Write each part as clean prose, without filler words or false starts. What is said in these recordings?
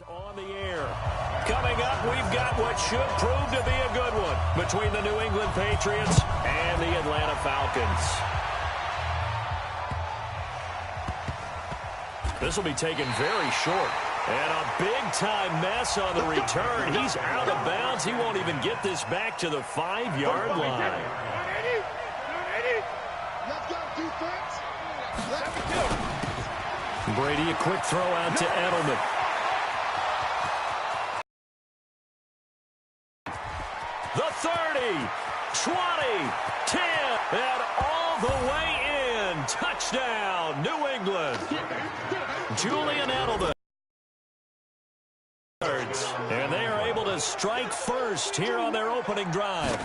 On the air. Coming up, we've got what should prove to be a good one between the New England Patriots and the Atlanta Falcons. This will be taken very short. And a big-time mess on the return. He's out of bounds. He won't even get this back to the 5-yard line. Brady, a quick throw out to Edelman. The 30, 20, 10, and all the way in. Touchdown, New England. Julian Edelman. And they are able to strike first here on their opening drive.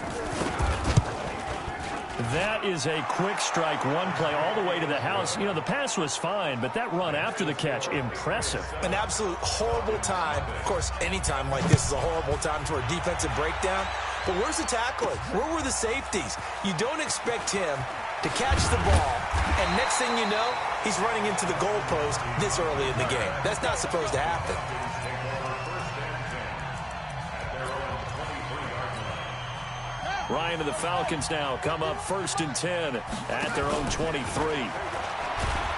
That is a quick strike, one play all the way to the house. You know, the pass was fine, but that run after the catch, impressive. An absolute horrible time. Of course, any time like this is a horrible time for a defensive breakdown. But where's the tackling? Where were the safeties? You don't expect him to catch the ball, and next thing you know, he's running into the goalpost this early in the game. That's not supposed to happen. Ryan and the Falcons now come up 1st and 10 at their own 23.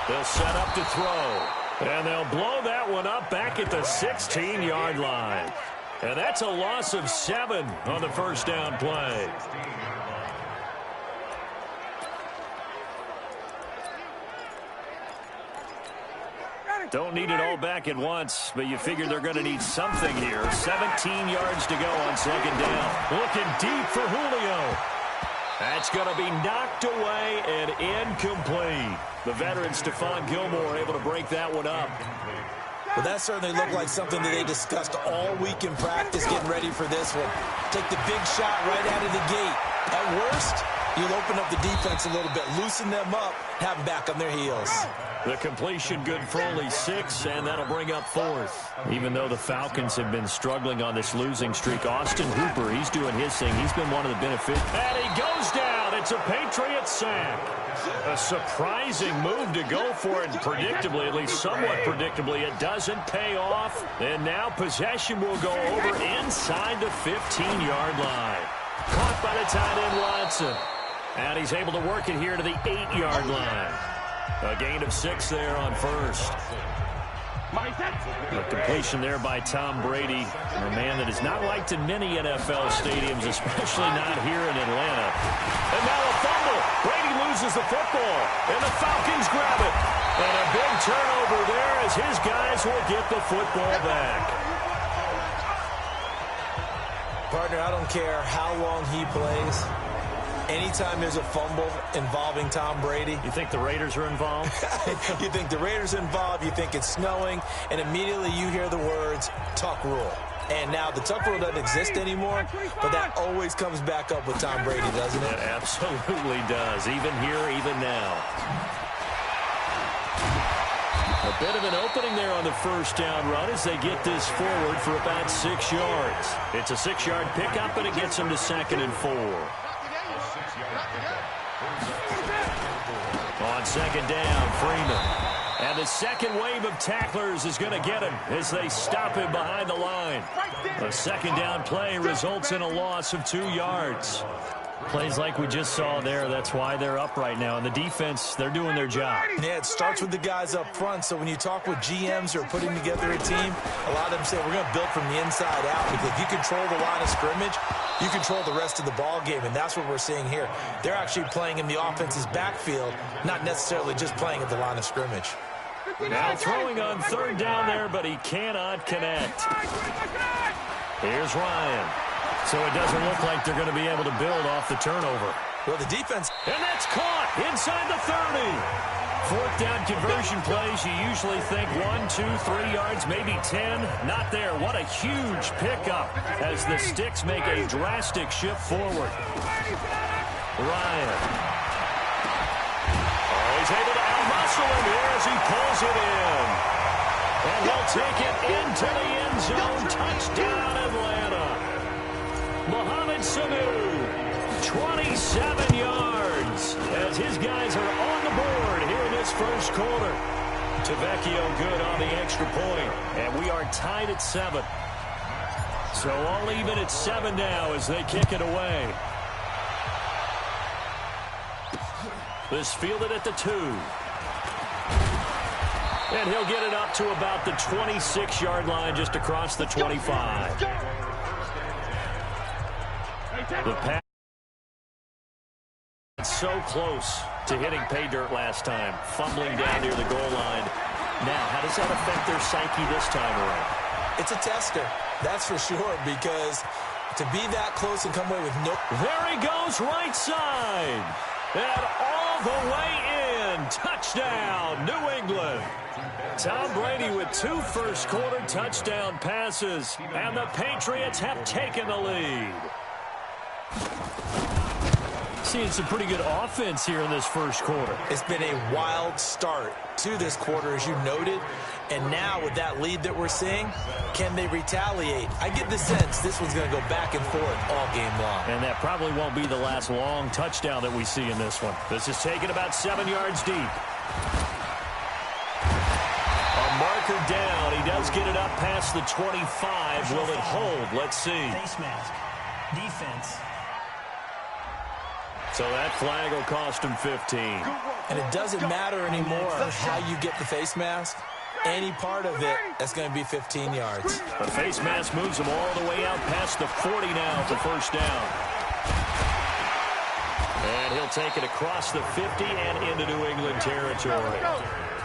They'll set up to throw, and they'll blow that one up back at the 16-yard line. And that's a loss of 7 on the first down play. Don't need it all back at once, but you figure they're going to need something here. 17 yards to go on 2nd down. Looking deep for Julio. That's going to be knocked away and incomplete. The veteran Stephon Gilmore able to break that one up. Well, that certainly looked like something that they discussed all week in practice, getting ready for this one. Take the big shot right out of the gate. At worst, you'll open up the defense a little bit, loosen them up, have them back on their heels. The completion good for only 6, and that'll bring up 4th. Even though the Falcons have been struggling on this losing streak, Austin Hooper, he's doing his thing. He's been one of the benefits. And he goes down. It's a Patriot sack. A surprising move to go for it, and predictably, at least somewhat predictably, it doesn't pay off. And now possession will go over inside the 15-yard line. Caught by the tight end Watson. And he's able to work it here to the 8-yard line. A gain of 6 there on 1st. A completion there by Tom Brady, a man that is not liked in many NFL stadiums, especially not here in Atlanta. And now a fumble. Brady loses the football, and the Falcons grab it. And a big turnover there as his guys will get the football back. Partner, I don't care how long he plays. Anytime there's a fumble involving Tom Brady. You think the Raiders are involved? You think the Raiders are involved, you think it's snowing, and immediately you hear the words, tuck rule. And now the tuck rule doesn't exist anymore, but that always comes back up with Tom Brady, doesn't it? It absolutely does, even here, even now. A bit of an opening there on the first down run as they get this forward for about 6 yards. It's a 6-yard pickup, and it gets them to 2nd and 4. On 2nd down, Freeman. And the second wave of tacklers is going to get him as they stop him behind the line. A 2nd down play results in a loss of 2 yards. Plays like we just saw there, that's why they're up right now. And the defense, they're doing their job. Yeah, it starts with the guys up front. So when you talk with GMs who are putting together a team, a lot of them say we're going to build from the inside out. Because if you control the line of scrimmage, you control the rest of the ball game. And that's what we're seeing here. They're actually playing in the offense's backfield, not necessarily just playing at the line of scrimmage. Now throwing on 3rd down there, but he cannot connect. Here's Ryan. So it doesn't look like they're going to be able to build off the turnover. Well, the defense... And that's caught inside the 30. 4th down conversion plays, you usually think 1, 2, 3 yards, maybe 10. Not there. What a huge pickup as the sticks make a drastic shift forward. Ryan. Oh, he's able to out-muscle him here as he pulls it in. And he'll take it into the end zone. Touchdown, Atlanta. Mohamed Sanu, 27 yards as his guys are on the board here in this first quarter. Tavecchio good on the extra point. And we are tied at 7. So all even at 7 now as they kick it away. This fielded at the 2. And he'll get it up to about the 26-yard line, just across the 25. The pass so close to hitting pay dirt last time, fumbling down near the goal line. Now, how does that affect their psyche this time around? It's a tester, that's for sure, because to be that close and come away with no... There he goes, right side. And all the way in. Touchdown, New England. Tom Brady with 2 first-quarter touchdown passes, and the Patriots have taken the lead. Seeing some pretty good offense here in this first quarter. It's been a wild start to this quarter, as you noted. And now with that lead that we're seeing, can they retaliate? I get the sense this one's going to go back and forth all game long. And that probably won't be the last long touchdown that we see in this one. This is taken about 7 yards deep. A marker down. He does get it up past the 25. Will it hold? Let's see. Face mask. Defense. So that flag will cost him 15. And it doesn't matter anymore how you get the face mask. Any part of it, that's going to be 15 yards. The face mask moves him all the way out past the 40 now for first down. And he'll take it across the 50 and into New England territory.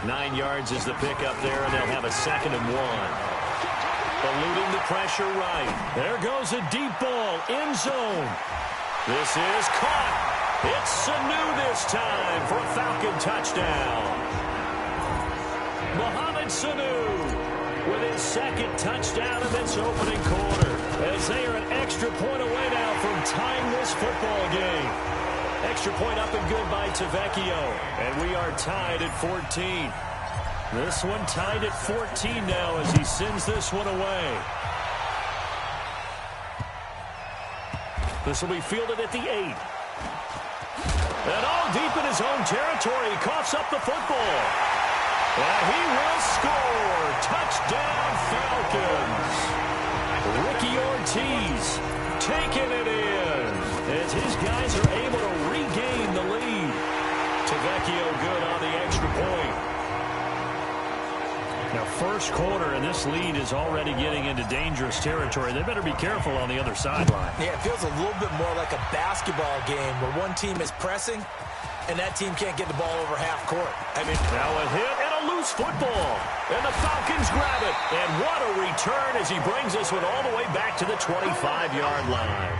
9 yards is the pickup there, and they'll have a 2nd and 1. Eluding the pressure right. There goes a deep ball, end zone. This is caught. It's Sanu this time for a Falcon touchdown. Mohamed Sanu with his 2nd touchdown of this opening quarter, as they are an extra point away now from tying this football game. Extra point up and good by Tavecchio, and we are tied at 14. This one tied at 14 now as he sends this one away. This will be fielded at the 8. And all deep in his own territory, he coughs up the football. And he will score. Touchdown, Falcons. Ricky Ortiz taking it in as his guys are able to regain the lead. Tavecchio good on the extra point. Now, first quarter, and this lead is already getting into dangerous territory. They better be careful on the other sideline. Yeah, it feels a little bit more like a basketball game where one team is pressing and that team can't get the ball over half court. I mean, now a hit and a loose football. And the Falcons grab it. And what a return as he brings this one all the way back to the 25-yard line.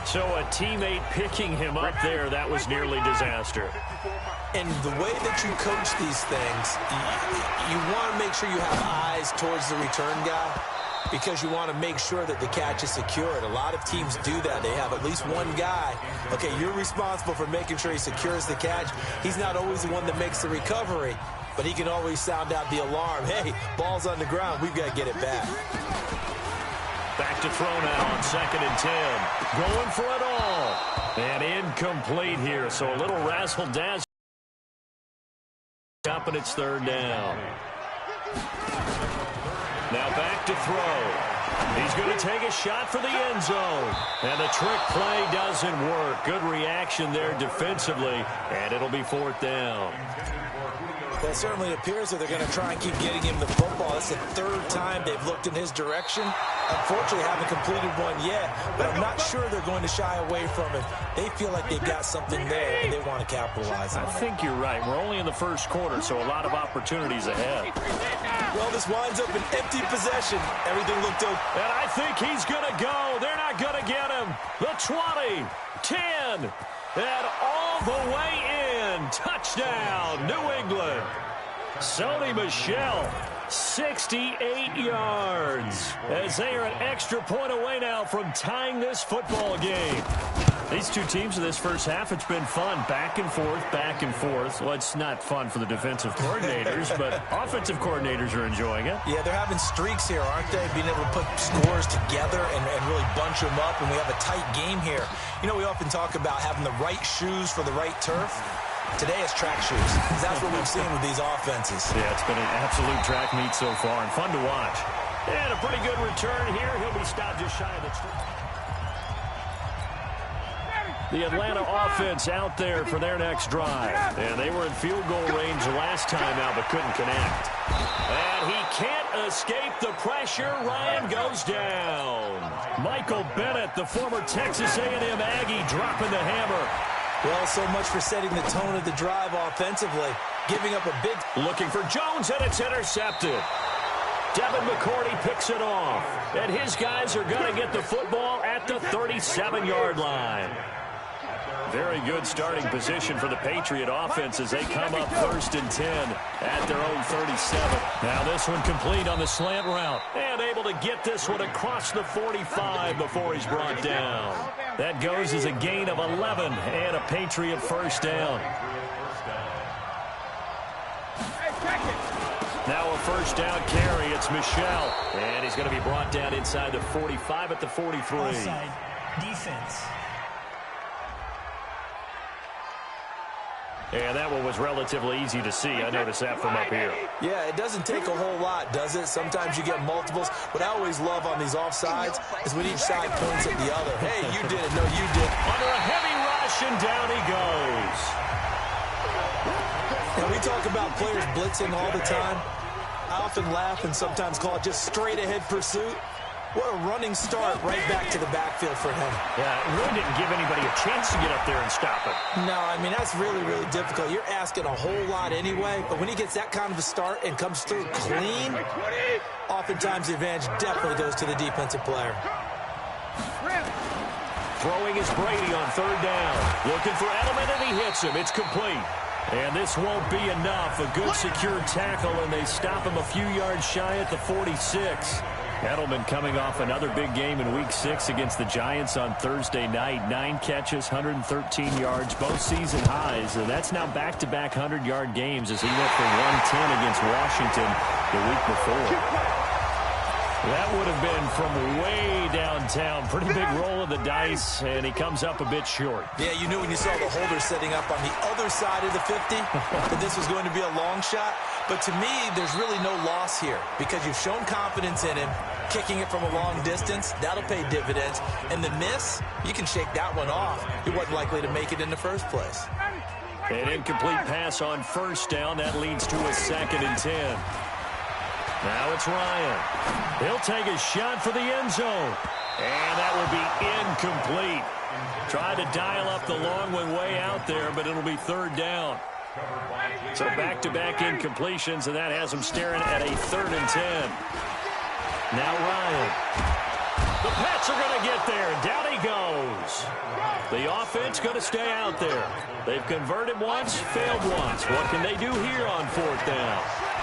So a teammate picking him up there, that was nearly disaster. And the way that you coach these things, you want to make sure you have eyes towards the return guy because you want to make sure that the catch is secured. A lot of teams do that. They have at least one guy. Okay, you're responsible for making sure he secures the catch. He's not always the one that makes the recovery, but he can always sound out the alarm. Hey, ball's on the ground. We've got to get it back. Back to throw now on 2nd and 10. Going for it all. And incomplete here, so a little razzle-dazzle. Up and it's 3rd down. Now back to throw. He's going to take a shot for the end zone. And the trick play doesn't work. Good reaction there defensively. And it'll be 4th down. Well, it certainly appears that they're going to try and keep getting him the football. It's the 3rd time they've looked in his direction. Unfortunately, haven't completed one yet, but I'm not sure they're going to shy away from it. They feel like they've got something there, and they want to capitalize on it. I think you're right. We're only in the first quarter, so a lot of opportunities ahead. Well, this winds up an empty possession. Everything looked okay. And I think he's going to go. They're not going to get him. The 20, 10, and all the way in. Touchdown, New England. Sony Michel, 68 yards, as they are an extra point away now from tying this football game. These two teams in this first half, it's been fun. Back and forth, back and forth. Well, it's not fun for the defensive coordinators, but offensive coordinators are enjoying it. Yeah, they're having streaks here, aren't they? Being able to put scores together and really bunch them up, and we have a tight game here. You know, we often talk about having the right shoes for the right turf. Today it's track shoes. That's what we've seen with these offenses. Yeah, it's been an absolute track meet so far and fun to watch. And a pretty good return here. He'll be stopped just shy of the street. The Atlanta offense out there for their next drive. And they were in field goal range last time out but couldn't connect. And he can't escape the pressure. Ryan goes down. Michael Bennett, the former Texas A&M Aggie, dropping the hammer. Well, so much for setting the tone of the drive offensively. Giving up a big... Looking for Jones, and it's intercepted. Devin McCourty picks it off. And his guys are going to get the football at the 37-yard line. Very good starting position for the Patriot offense as they come up 1st and 10 at their own 37. Now this one complete on the slant route. And able to get this one across the 45 before he's brought down. That goes as a gain of 11 and a Patriot first down. Now a first down carry. It's Michel. And he's going to be brought down inside the 45 at the 43. Offside defense. And that one was relatively easy to see. I noticed that from up here. Yeah, it doesn't take a whole lot, does it? Sometimes you get multiples. What I always love on these offsides is when each side points at the other. Hey, you did it. No, you did. Under a heavy rush, and down he goes. And we talk about players blitzing all the time. I often laugh and sometimes call it just straight-ahead pursuit. What a running start right back to the backfield for him. Yeah, it really didn't give anybody a chance to get up there and stop it. No, I mean, that's really, really difficult. You're asking a whole lot anyway, but when he gets that kind of a start and comes through clean, oftentimes the advantage definitely goes to the defensive player. Throwing is Brady on 3rd down. Looking for Edelman, and he hits him. It's complete. And this won't be enough. A good secured tackle, and they stop him a few yards shy at the 46. Edelman coming off another big game in Week 6 against the Giants on Thursday night. 9 catches, 113 yards, both season highs. And that's now back-to-back 100-yard games as he went for 110 against Washington the week before. That would have been from way downtown. Pretty big roll of the dice, and he comes up a bit short. Yeah, you knew when you saw the holder setting up on the other side of the 50 that this was going to be a long shot. But to me, there's really no loss here because you've shown confidence in him. Kicking it from a long distance, that'll pay dividends. And the miss, you can shake that one off. He wasn't likely to make it in the first place. An incomplete pass on first down. That leads to a 2nd and 10. Now it's Ryan. He'll take a shot for the end zone. And that will be incomplete. Tried to dial up the long one way out there, but it'll be 3rd down. So back-to-back incompletions, and that has him staring at a 3rd and 10. Now Ryan. The Pats are going to get there, and down he goes. The offense going to stay out there. They've converted once, failed once. What can they do here on 4th down?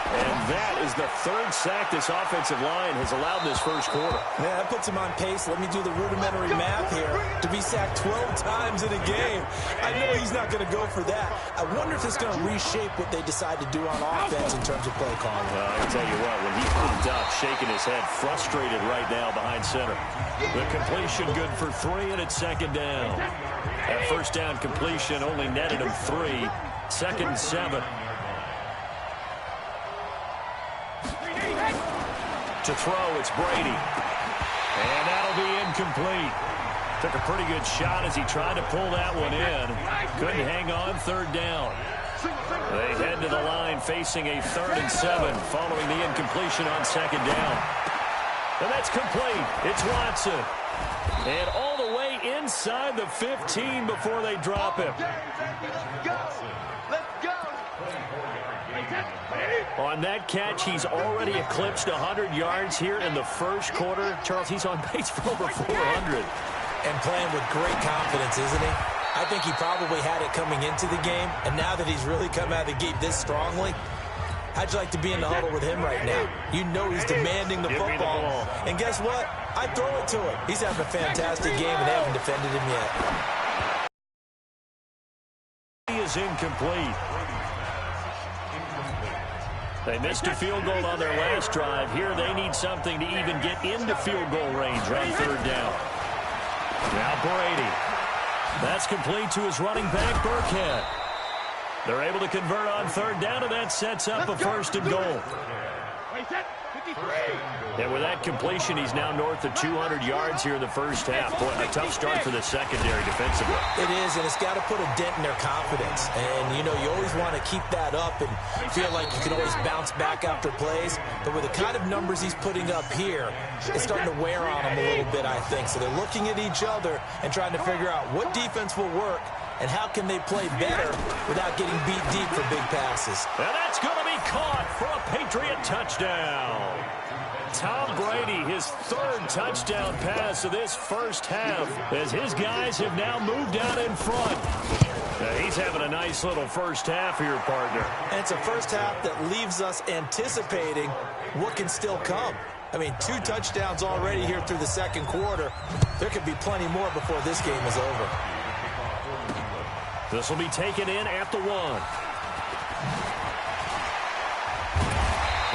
And that is the 3rd sack this offensive line has allowed this first quarter. Yeah, that puts him on pace. Let me do the rudimentary math here. To be sacked 12 times in a game. I know he's not going to go for that. I wonder if it's going to reshape what they decide to do on offense in terms of play calling. Well, I can tell you what, when he popped up, shaking his head, frustrated right now behind center. The completion good for 3, and it's 2nd down. That first down completion only netted him 3. 2nd and 7. To throw, it's Brady. And that'll be incomplete. Took a pretty good shot as he tried to pull that one in. Couldn't hang on, 3rd down. They head to the line facing a 3rd and 7 following the incompletion on 2nd down. And that's complete. It's Watson. And all the way inside the 15 before they drop him. On that catch, he's already eclipsed 100 yards here in the first quarter. Charles, he's on pace for over 400. And playing with great confidence, isn't he? I think he probably had it coming into the game, and now that he's really come out of the gate this strongly, how'd you like to be in the huddle with him right now? You know he's demanding the football. And guess what? I throw it to him. He's having a fantastic game, and they haven't defended him yet. He is incomplete. They missed a field goal on their last drive. Here they need something to even get into field goal range on 3rd down. Now Brady. That's complete to his running back, Burkhead. They're able to convert on third down, and that sets up a first and goal. And with that completion, he's now north of 200 yards here in the first half. Boy, a tough start for the secondary defensively. It is, and it's got to put a dent in their confidence. And, you know, you always want to keep that up and feel like you can always bounce back after plays. But with the kind of numbers he's putting up here, it's starting to wear on them a little bit, I think. So they're looking at each other and trying to figure out what defense will work and how can they play better without getting beat deep for big passes. And that's going to be caught for a Patriot touchdown. Tom Brady, his third touchdown pass of this first half, as his guys have now moved out in front. He's having a nice little first half here, partner. And it's a first half that leaves us anticipating what can still come. I mean, 2 touchdowns already here through the second quarter. There could be plenty more before this game is over. This will be taken in at the 1.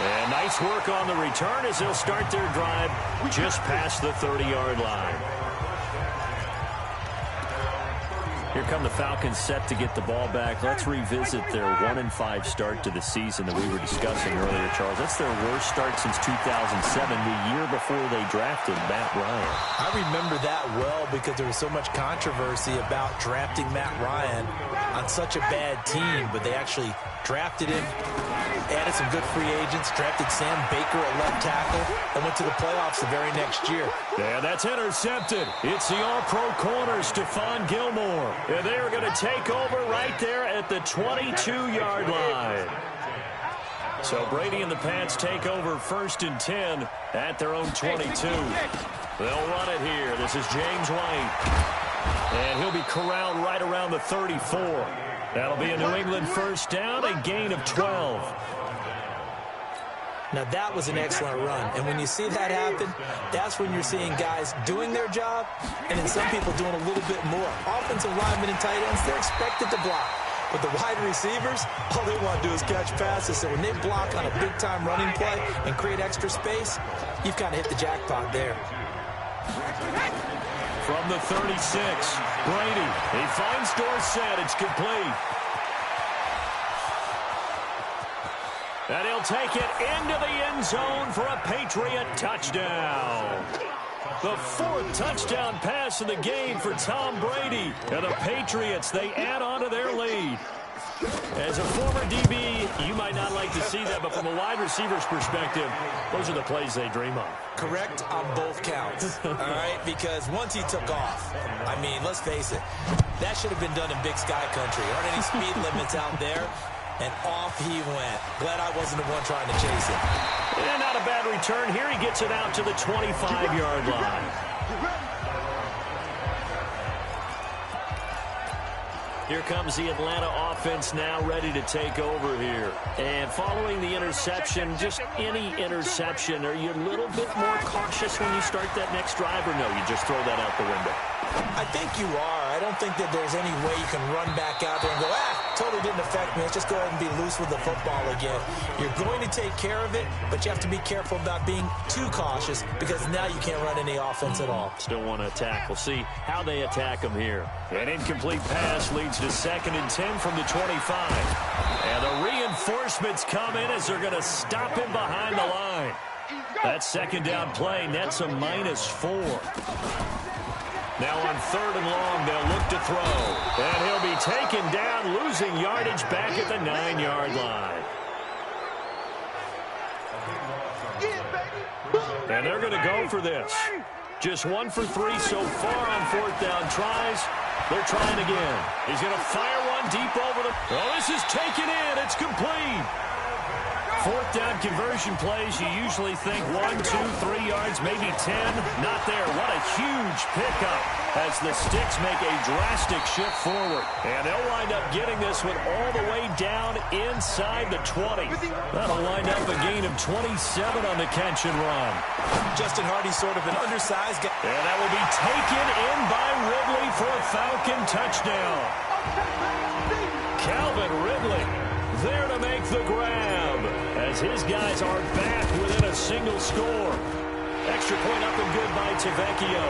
And nice work on the return as they'll start their drive just past the 30-yard line. Here come the Falcons set to get the ball back. Let's revisit their 1-5 start to the season that we were discussing earlier, Charles. That's their worst start since 2007, the year before they drafted Matt Ryan. I remember that well because there was so much controversy about drafting Matt Ryan on such a bad team, but they actually drafted him, added some good free agents, drafted Sam Baker at left tackle, and went to the playoffs the very next year. And that's intercepted. It's the all-pro corner, Stephon Gilmore. And they are going to take over right there at the 22-yard line. So Brady and the Pats take over 1st and 10 at their own 22. They'll run it here. This is James White. And he'll be corralled right around the 34. That'll be a New England first down, a gain of 12. Now, that was an excellent run. And when you see that happen, that's when you're seeing guys doing their job and then some people doing a little bit more. Offensive linemen and tight ends, they're expected to block. But the wide receivers, all they want to do is catch passes. So when they block on a big-time running play and create extra space, you've kind of hit the jackpot there. From the 36, Brady. He finds Dorsett. It's complete. And he'll take it into the end zone for a Patriot touchdown. The 4th touchdown pass of the game for Tom Brady. And the Patriots, they add on to their lead. As a former DB, you might not like to see that, but from a wide receiver's perspective, those are the plays they dream of. Correct on both counts, all right? Because once he took off, I mean, let's face it, that should have been done in Big Sky Country. Aren't any speed limits out there? And off he went. Glad I wasn't the one trying to chase him. And not a bad return here. He gets it out to the 25-yard line. Here comes the Atlanta offense now ready to take over here. And following the interception, just any interception, are you a little bit more cautious when you start that next drive, or no, you just throw that out the window? I think you are. I don't think that there's any way you can run back out there and go, totally didn't affect me. Let's just go ahead and be loose with the football again. You're going to take care of it, but you have to be careful about being too cautious because now you can't run any offense at all. Still want to attack. We'll see how they attack them here. An incomplete pass leads to 2nd and 10 from the 25. And the reinforcements come in as they're going to stop him behind the line. That 2nd down play nets a -4. Now on 3rd and long, they'll look to throw. And he'll be taken down, losing yardage back at the 9-yard line. And they're going to go for this. Just 1 for 3 so far on 4th down tries. They're trying again. He's going to fire one deep over the... Oh, this is taken in. It's complete. 4th down conversion plays, you usually think 1, 2, 3 yards, maybe 10. Not there. What a huge pickup as the Sticks make a drastic shift forward. And they'll wind up getting this one all the way down inside the 20. That'll wind up a gain of 27 on the catch and run. Justin Hardy's sort of an undersized guy. And that will be taken in by Ridley for a Falcon touchdown. Calvin Ridley there to make the grab as his guys are back within a single score. Extra point up and good by Tavecchio.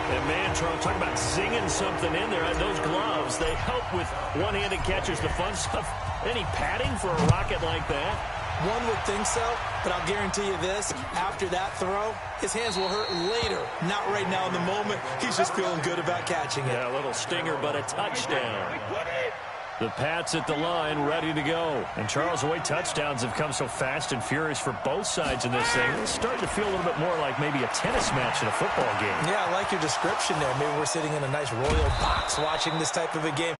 And man, Charles, talk about singing something in there. Those gloves, they help with one-handed catches, the fun stuff. Any padding for a rocket like that? One would think so, but I'll guarantee you this. After that throw, his hands will hurt later. Not right now in the moment. He's just feeling good about catching it. Yeah, a little stinger, but a touchdown. The Pats at the line, ready to go. And Charles, the way touchdowns have come so fast and furious for both sides in this thing, it's starting to feel a little bit more like maybe a tennis match in a football game. Yeah, I like your description there. Maybe we're sitting in a nice royal box watching this type of a game.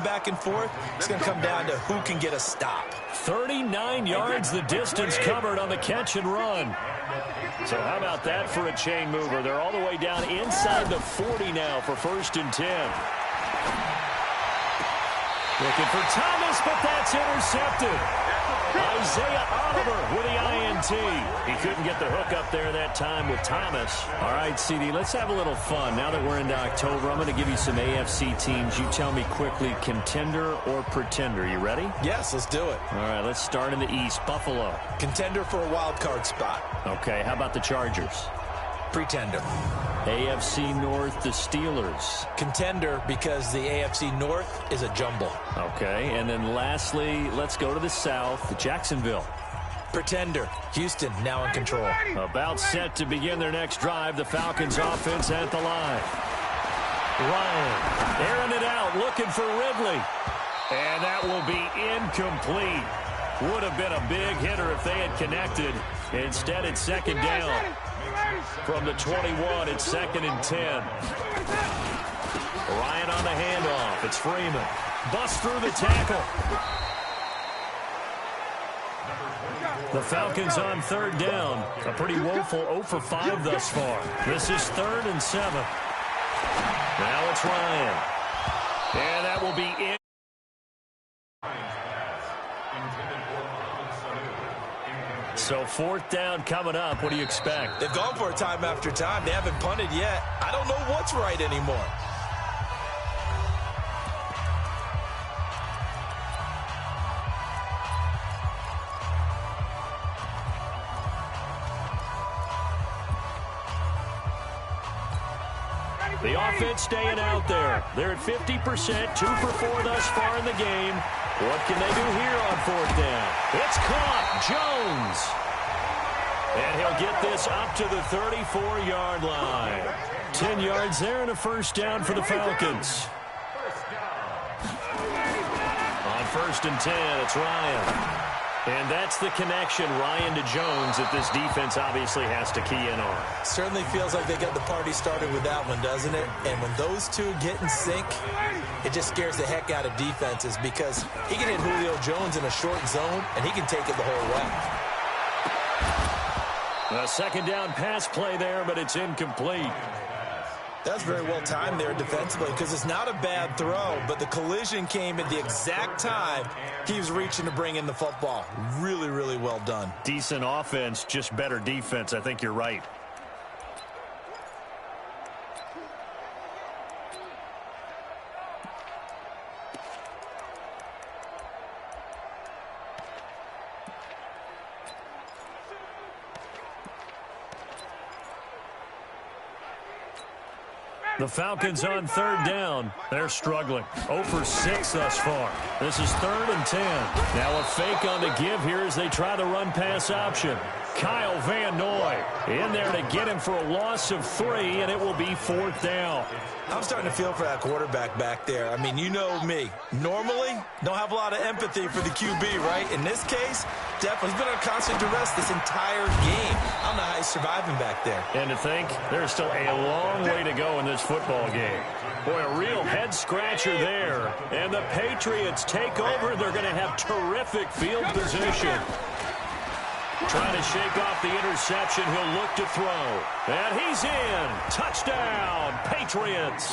Back and forth, it's going to come down to who can get a stop. 39 yards the distance covered on the catch and run. So how about that for a chain mover? They're all the way down inside the 40 now for 1st and 10. Looking for Thomas, but that's intercepted. Isaiah Oliver with the INT. He couldn't get the hook up there that time with Thomas. All right, CD, let's have a little fun. Now that we're into October, I'm going to give you some AFC teams. You tell me quickly, contender or pretender. You ready? Yes, let's do it. All right, let's start in the East. Buffalo. Contender for a wild card spot. Okay, how about the Chargers? Pretender. AFC North, the Steelers. Contender because the AFC North is a jumble. Okay, and then lastly, let's go to the South, Jacksonville. Pretender. Houston now in control. About set to begin their next drive. The Falcons offense at the line. Ryan airing it out, looking for Ridley. And that will be incomplete. Would have been a big hitter if they had connected. Instead, it's 2nd down. From the 21, it's 2nd and 10. Ryan on the handoff. It's Freeman. Bust through the tackle. The Falcons on 3rd down. A pretty woeful 0 for 5 thus far. This is 3rd and 7. Now it's Ryan. And that will be in. So 4th down coming up. What do you expect? They've gone for it time after time. They haven't punted yet. I don't know what's right anymore. The offense staying out there. They're at 50%, 2 for 4 thus far in the game. What can they do here on 4th down? It's caught. Jones. And he'll get this up to the 34-yard line. 10 yards there and a 1st down for the Falcons. On 1st and 10, it's Ryan. And that's the connection, Ryan to Jones, that this defense obviously has to key in on. Certainly feels like they got the party started with that one, doesn't it? And when those two get in sync, it just scares the heck out of defenses because he can hit Julio Jones in a short zone, and he can take it the whole way. A 2nd down pass play there, but it's incomplete. That's very well timed there defensively because it's not a bad throw, but the collision came at the exact time he was reaching to bring in the football. Really, really well done. Decent offense, just better defense. I think you're right. The Falcons on 3rd down. They're struggling. 0 for 6 thus far. This is 3rd and 10. Now a fake on the give here as they try the run-pass option. Kyle Van Noy in there to get him for a loss of 3, and it will be 4th down. I'm starting to feel for that quarterback back there. I mean, you know me. Normally, don't have a lot of empathy for the QB, right? In this case, definitely been under constant duress this entire game. I don't know how he's surviving back there. And to think, there's still a long way to go in this football game. Boy, a real head-scratcher there. And the Patriots take over. They're going to have terrific field position. Trying to shake off the interception. He'll look to throw. And he's in. Touchdown, Patriots.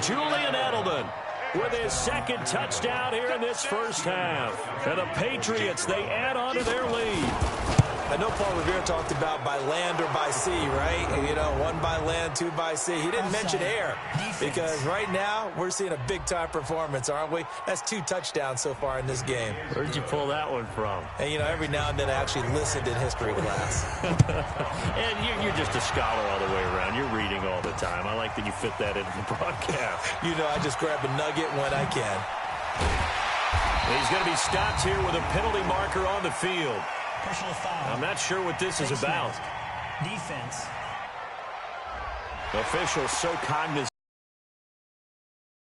Julian Edelman with his 2nd touchdown here in this 1st half. And the Patriots, they add on to their lead. I know Paul Revere talked about by land or by sea, right? You know, one by land, two by sea. He didn't mention air because right now we're seeing a big-time performance, aren't we? That's 2 touchdowns so far in this game. Where'd you pull that one from? And, you know, every now and then I actually listened in history class. And you're just a scholar all the way around. You're reading all the time. I like that you fit that into the broadcast. You know, I just grab a nugget when I can. He's going to be stopped here with a penalty marker on the field. Personal foul. I'm not sure what this is about. Defense. Officials so cognizant.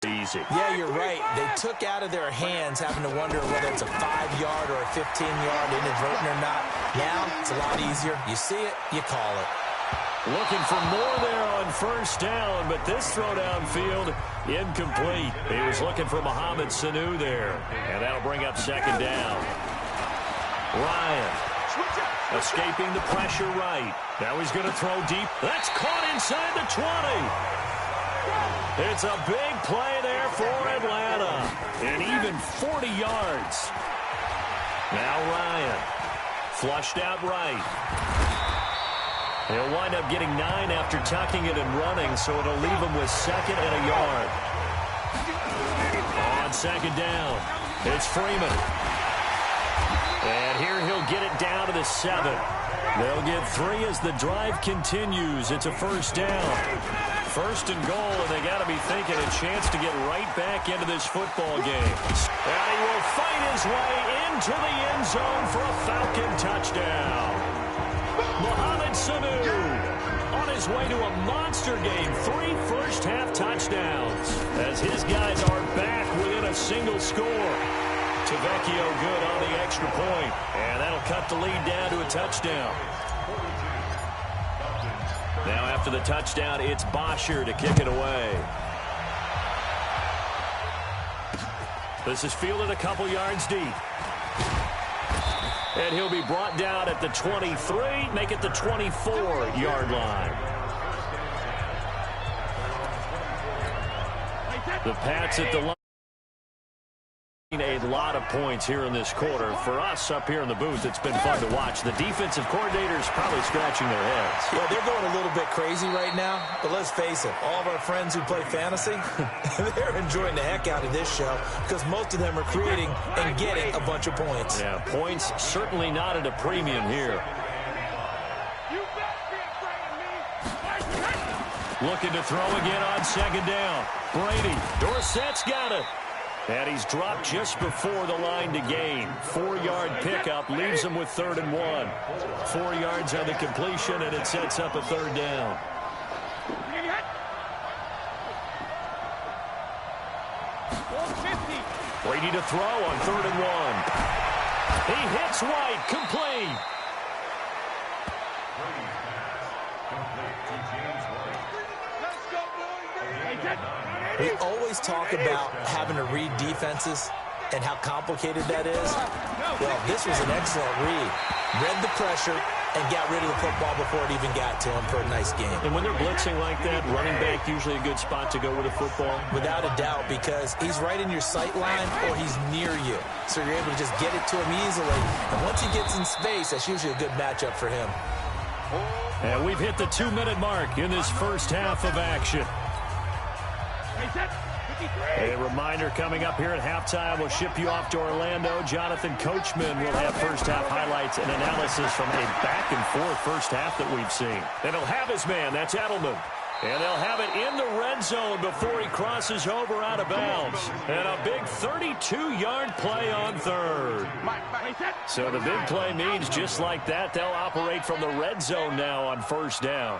Easy. Yeah, you're right. They took out of their hands having to wonder whether it's a 5-yard or a 15-yard inadvertent or not. Now, it's a lot easier. You see it, you call it. Looking for more there on first down, but this throw downfield incomplete. He was looking for Mohamed Sanu there, and that'll bring up second down. Ryan escaping the pressure right. Now he's going to throw deep. That's caught inside the 20. It's a big play there for Atlanta, and even 40 yards. Now Ryan flushed out right. He'll wind up getting 9 after tucking it and running, so it'll leave him with second and a yard. On second down, it's Freeman. And here he'll get it down to the 7. They'll get 3 as the drive continues. It's a first down. First and goal, and they got to be thinking a chance to get right back into this football game. And he will fight his way into the end zone for a Falcon touchdown. Mohamed Sanu on his way to a monster game. 3 first-half touchdowns as his guys are back within a single score. Tavecchio good on the extra point, and that'll cut the lead down to a touchdown. Now after the touchdown, it's Bosher to kick it away. This is fielded a couple yards deep. And he'll be brought down at the 23, make it the 24-yard line. The Pats at the line. A lot of points here in this quarter. For us up here in the booth, it's been fun to watch. The defensive coordinators probably scratching their heads. Yeah, they're going a little bit crazy right now, but let's face it, all of our friends who play fantasy, they're enjoying the heck out of this show because most of them are creating and getting a bunch of points. Yeah, points certainly not at a premium here. Looking to throw again on second down. Brady, Dorsett's got it. And he's dropped just before the line to gain. 4-yard pickup leaves him with 3rd and 1. 4 yards on the completion, and it sets up a 3rd down. Brady to throw on 3rd and 1. He hits White, complete. We always talk about having to read defenses and how complicated that is. Well, this was an excellent read. Read the pressure and got rid of the football before it even got to him for a nice game. And when they're blitzing like that, running back usually a good spot to go with the football? Without a doubt, because he's right in your sight line or he's near you. So you're able to just get it to him easily. And once he gets in space, that's usually a good matchup for him. And we've hit the 2-minute mark in this first half of action. A reminder coming up here at halftime. We'll ship you off to Orlando. Jonathan Coachman will have first-half highlights and analysis from a back-and-forth first half that we've seen. And he'll have his man. That's Edelman. And they'll have it in the red zone before he crosses over out of bounds. And a big 32-yard play on 3rd. So the big play means just like that, they'll operate from the red zone now on first down.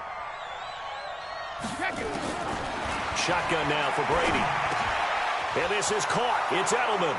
Shotgun now for Brady. And this is caught. It's Edelman.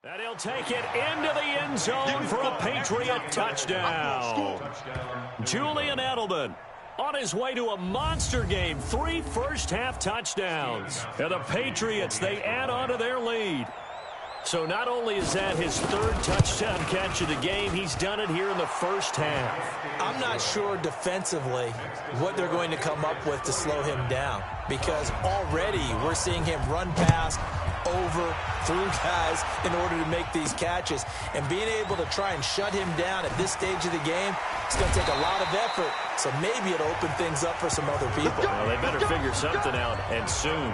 And he'll take it into the end zone for a Patriot touchdown. Julian Edelman on his way to a monster game. 3 first-half touchdowns. And the Patriots, they add on to their lead. So not only is that his 3rd touchdown catch of the game, he's done it here in the first half. I'm not sure defensively what they're going to come up with to slow him down, because already we're seeing him run past, over, through guys in order to make these catches. And being able to try and shut him down at this stage of the game, it's going to take a lot of effort. So maybe it'll open things up for some other people. Well, they better figure something out, and soon.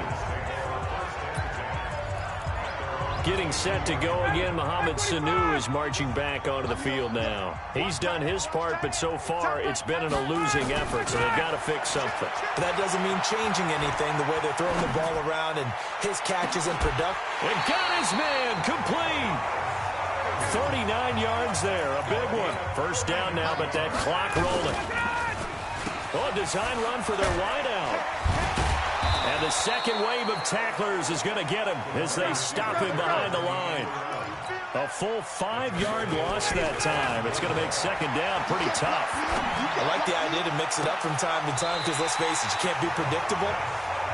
Getting set to go again, Mohamed Sanu is marching back onto the field now. He's done his part, but so far it's been in a losing effort, so they've got to fix something. But that doesn't mean changing anything, the way they're throwing the ball around and his catches and production. And got his man complete. 39 yards there, a big one. First down now, but that clock rolling. Oh, design run for their wideout. And the second wave of tacklers is going to get him as they stop him behind the line. A full 5-yard loss that time. It's going to make second down pretty tough. I like the idea to mix it up from time to time because, let's face it, you can't be predictable.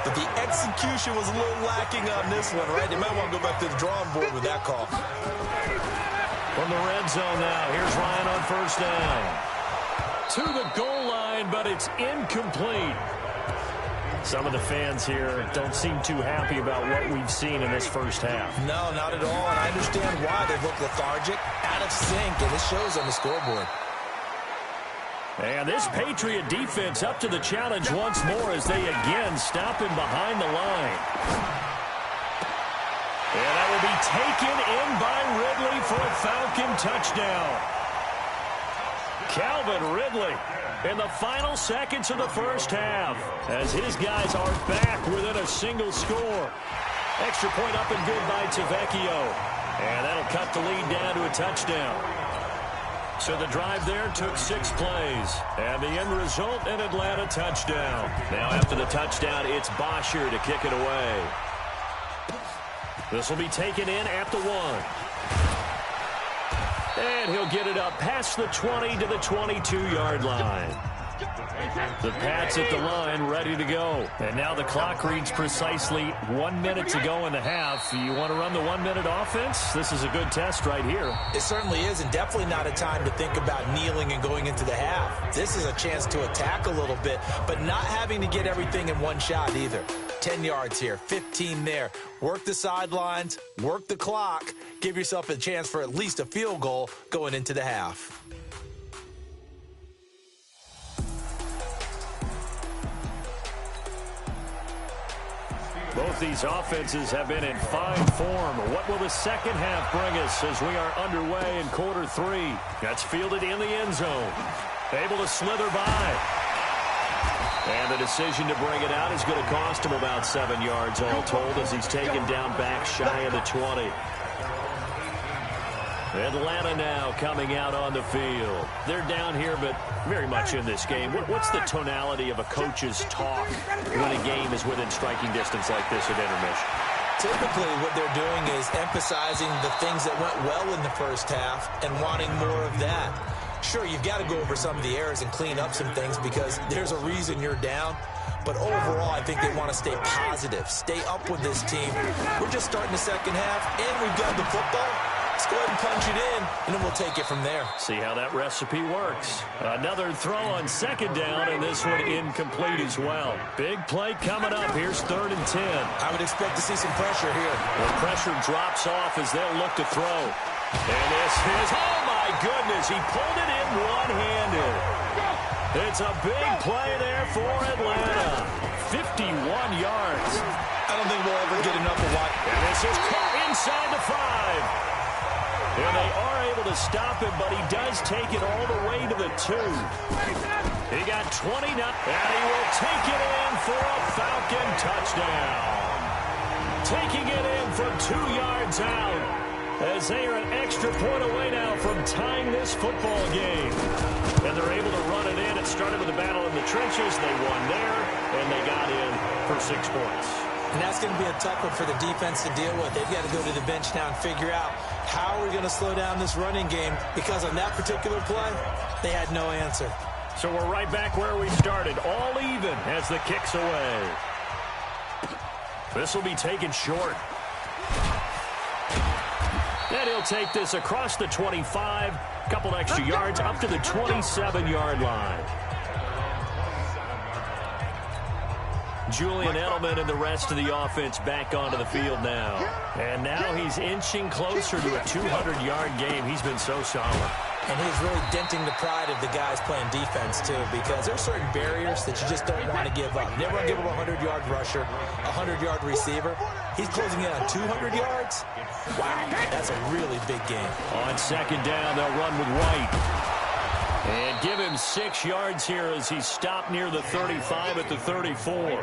But the execution was a little lacking on this one, right? They might want to go back to the drawing board with that call. From the red zone now, here's Ryan on first down. To the goal line, but it's incomplete. Some of the fans here don't seem too happy about what we've seen in this first half. No, not at all, and I understand why. They look lethargic, out of sync, and it shows on the scoreboard. And this Patriot defense up to the challenge once more as they again stop him behind the line. And that will be taken in by Ridley for a Falcon touchdown. Calvin Ridley in the final seconds of the first half as his guys are back within a single score. Extra point up and good by Tavecchio. And that'll cut the lead down to a touchdown. So the drive there took 6 plays. And the end result, an Atlanta touchdown. Now after the touchdown, it's Bosher to kick it away. This will be taken in at the 1. And he'll get it up past the 20 to the 22-yard line. The Pats at the line, ready to go. And now the clock reads precisely 1 minute to go in the half. You want to run the 1-minute offense? This is a good test right here. It certainly is, and definitely not a time to think about kneeling and going into the half. This is a chance to attack a little bit, but not having to get everything in one shot either. 10 yards here, 15 there. Work the sidelines, work the clock. Give yourself a chance for at least a field goal going into the half. Both these offenses have been in fine form. What will the second half bring us as we are underway in quarter 3? That's fielded in the end zone. Able to slither by. And the decision to bring it out is going to cost him about 7 yards all told as he's taken down back shy of the 20. Atlanta now coming out on the field. They're down here, but very much in this game. What's the tonality of a coach's talk when a game is within striking distance like this at intermission? Typically, what they're doing is emphasizing the things that went well in the first half and wanting more of that. Sure, you've got to go over some of the errors and clean up some things because there's a reason you're down. But overall, I think they want to stay positive, stay up with this team. We're just starting the second half, and we've got the football. Let's go ahead and punch it in, and then we'll take it from there. See how that recipe works. Another throw on second down, and this one incomplete as well. Big play coming up. Here's 3rd and 10. I would expect to see some pressure here. The pressure drops off as they'll look to throw. And this is, oh my goodness, he pulled it in one-handed. It's a big play there for Atlanta. 51 yards. I don't think we'll ever get enough of what. And this is caught inside the 5. And they are able to stop him, but he does take it all the way to the 2. He got 29, and he will take it in for a Falcon touchdown. Taking it in from 2 yards out, as they are an extra point away now from tying this football game. And they're able to run it in. It started with a battle in the trenches. They won there, and they got in for 6 points. And that's going to be a tough one for the defense to deal with. They've got to go to the bench now and figure out how we're going to slow down this running game, because on that particular play, they had no answer. So we're right back where we started, all even as the kick's away. This will be taken short. And he'll take this across the 25, a couple extra yards up to the 27-yard line. Julian Edelman and the rest of the offense back onto the field now. And now he's inching closer to a 200-yard game. He's been so solid. And he's really denting the pride of the guys playing defense, too, because there are certain barriers that you just don't want to give up. You never want to give up a 100-yard rusher, a 100-yard receiver. He's closing in on 200 yards. Wow, that's a really big game. On second down, they'll run with White. And give him 6 yards here as he's stopped near the 35 at the 34.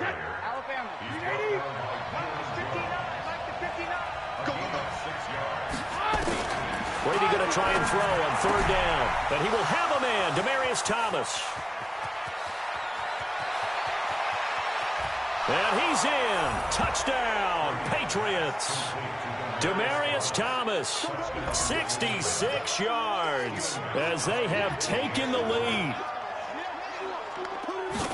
Brady going to try and throw on third down. But he will have a man, Demaryius Thomas. And he's in. Touchdown, Patriots. Demaryius Thomas, 66 yards as they have taken the lead.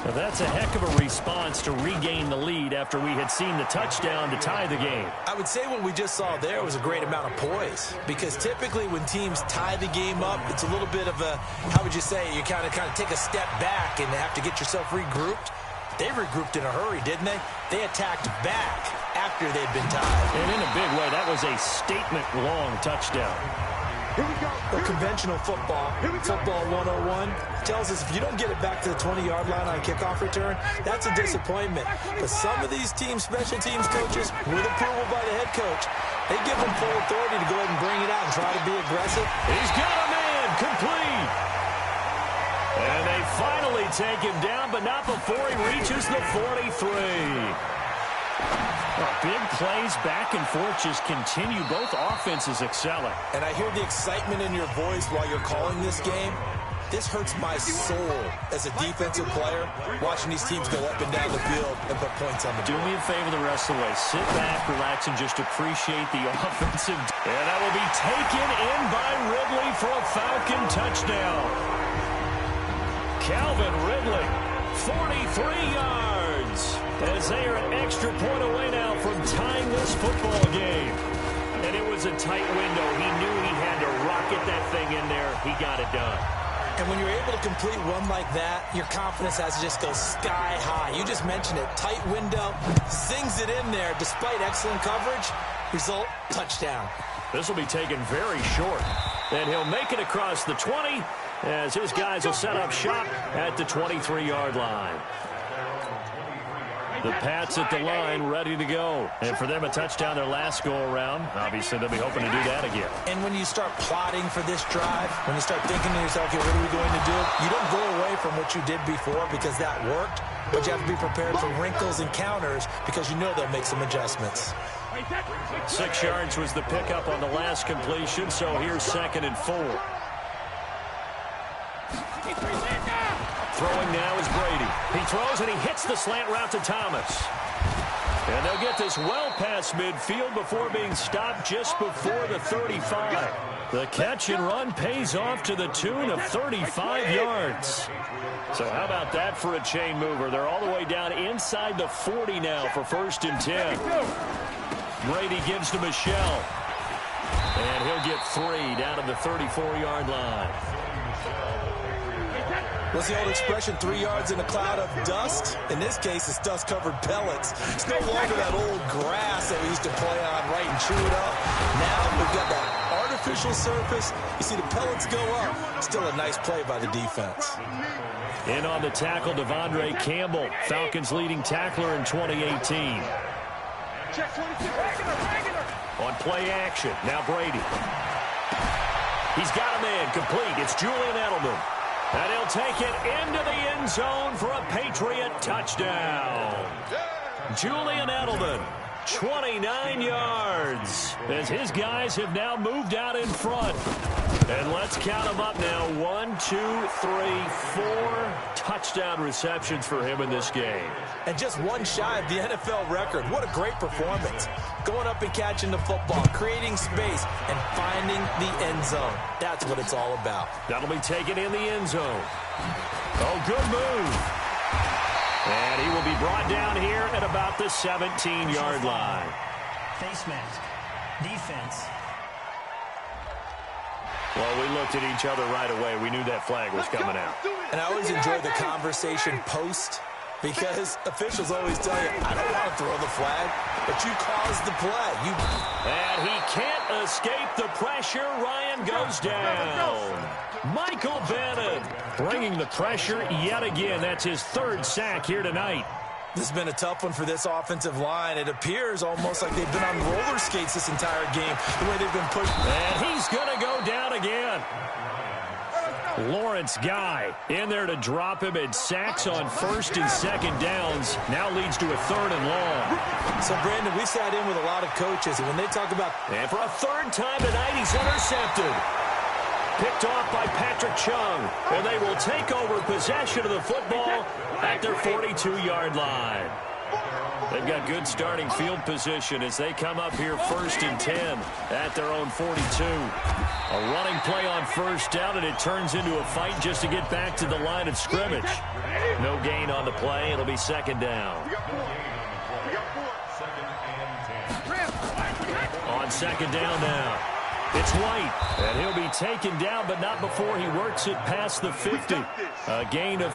Now that's a heck of a response to regain the lead after we had seen the touchdown to tie the game. I would say what we just saw there was a great amount of poise, because typically when teams tie the game up, it's a little bit of a, how would you say, you kind of take a step back and have to get yourself regrouped. They regrouped in a hurry, didn't they? They attacked back after they'd been tied. And in a big way, that was a statement-long touchdown. Here we go. Well, conventional football 101, tells us if you don't get it back to the 20-yard line on a kickoff return, that's a disappointment. But some of these teams, special teams coaches, with approval by the head coach, they give them full authority to go ahead and bring it out and try to be aggressive. He's got a man, complete. And they finally take him down, but not before he reaches the 43. Big plays back and forth just continue. Both offenses excelling. And I hear the excitement in your voice while you're calling this game. This hurts my soul as a defensive player, watching these teams go up and down the field and put points on the board. Do me a favor the rest of the way. Sit back, relax, and just appreciate the offensive. And that will be taken in by Ridley for a Falcon touchdown. Calvin Ridley, 43 yards, as they are an extra point away now from tying this football game. And it was a tight window. He knew he had to rocket that thing in there. He got it done. And when you're able to complete one like that, your confidence has to just go sky high. You just mentioned it. Tight window, sings it in there despite excellent coverage. Result, touchdown. This will be taken very short. And he'll make it across the 20 as his guys will set up shop at the 23-yard line. The Pats at the line, ready to go. And for them, a touchdown their last go-around. Obviously, they'll be hoping to do that again. And when you start plotting for this drive, when you start thinking to yourself, okay, what are we going to do? You don't go away from what you did before because that worked, but you have to be prepared for wrinkles and counters because you know they'll make some adjustments. 6 yards was the pickup on the last completion, so here's 2nd and 4. Throwing now is Brady. He throws and he hits the slant route to Thomas. And they'll get this well past midfield before being stopped just before the 35. The catch and run pays off to the tune of 35 yards. So how about that for a chain mover? They're all the way down inside the 40 now for 1st and 10. Brady gives to Michelle. And he'll get 3 down to the 34-yard line. What's the old expression, 3 yards in a cloud of dust? In this case, it's dust-covered pellets. It's no longer that old grass that we used to play on, right, and chew it up. Now we've got that artificial surface. You see the pellets go up. Still a nice play by the defense. In on the tackle, Devondre Campbell, Falcons' leading tackler in 2018. On play action, now Brady. He's got a man complete. It's Julian Edelman. And he'll take it into the end zone for a Patriot touchdown. Julian Edelman, 29 yards, as his guys have now moved out in front. And let's count them up now. 1, 2, 3, 4 touchdown receptions for him in this game. And just one shy of the NFL record. What a great performance. Going up and catching the football, creating space, and finding the end zone. That's what it's all about. That'll be taken in the end zone. Oh, good move. And he will be brought down here at about the 17-yard line. Face mask. Defense. Well, we looked at each other right away. We knew that flag was coming out. And I always enjoy the conversation post, because officials always tell you, I don't want to throw the flag, but you caused the play. And he can't escape the pressure. Ryan goes down. Michael Bannon bringing the pressure yet again. That's his 3rd sack here tonight. This has been a tough one for this offensive line. It appears almost like they've been on roller skates this entire game, the way they've been pushed. And he's going to go down again. Lawrence Guy in there to drop him, and sacks on 1st and 2nd downs. Now leads to a 3rd and long. So, Brandon, we sat in with a lot of coaches, and when they talk about... And for a 3rd time tonight, he's intercepted. Picked off by Patrick Chung. And they will take over possession of the football at their 42-yard line. They've got good starting field position as they come up here 1st and 10 at their own 42. A running play on 1st down, and it turns into a fight just to get back to the line of scrimmage. No gain on the play. It'll be 2nd down. On 2nd down now. It's White, and he'll be taken down, but not before he works it past the 50. A gain of